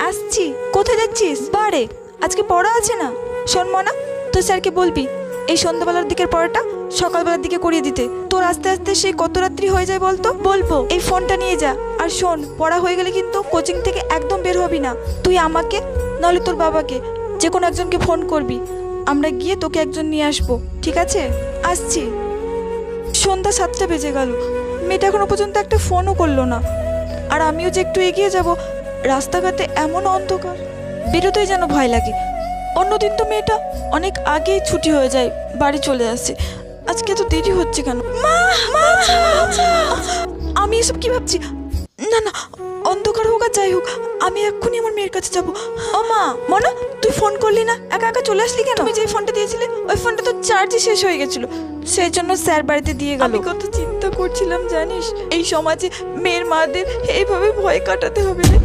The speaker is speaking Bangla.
আসছি। কোথায় যাচ্ছিস? বারে, আজকে পড়া আছে না। শোন মনা, তোর স্যারকে বলবি এই সন্ধ্যাবেলার দিকের পড়াটা সকালবেলার দিকে করিয়ে দিতে। তোর আস্তে আস্তে সেই কত রাত্রি হয়ে যায় বলতো। বলবো এই ফোনটা নিয়ে যা। আর শোন, পড়া হয়ে গেলে কিন্তু কোচিং থেকে একদম বের হবি না। তুই আমাকে নাহলে তোর বাবাকে যে কোনো একজনকে ফোন করবি, আমরা গিয়ে তোকে একজন নিয়ে আসবো, ঠিক আছে? আসছি। সন্ধ্যা 7টা বেজে গেল, মেয়েটা এখনো পর্যন্ত একটা ফোনও করলো না। আর আমিও যে একটু এগিয়ে যাব, রাস্তাঘাটে এমন অন্ধকার, বেরোতেই যেন ভয় লাগে। অন্যদিন তো মেয়েটা অনেক আগেই ছুটি হয়ে যায়, বাড়ি চলে আসে। আজকে তো দেরি হচ্ছে কেন? মা, মা, আমি এসব কি ভাবছি? না না, অন্ধকার হোক আর যাই হোক, আমি এক্ষুনি আমার মেয়ের কাছে যাব। ও মা, মনা, তুই ফোন করলি না, একা একা চলে আসলি কেন? তুমি যে ফোনটা দিয়েছিলে ওই ফোনটা তো চার্জই শেষ হয়ে গেছিল, সেই জন্য স্যার বাড়িতে দিয়ে গেল। আমি কত চিন্তা করছিলাম জানিস, এই সমাজে মেয়ের মাদের এইভাবে ভয় কাটাতে হবে রে।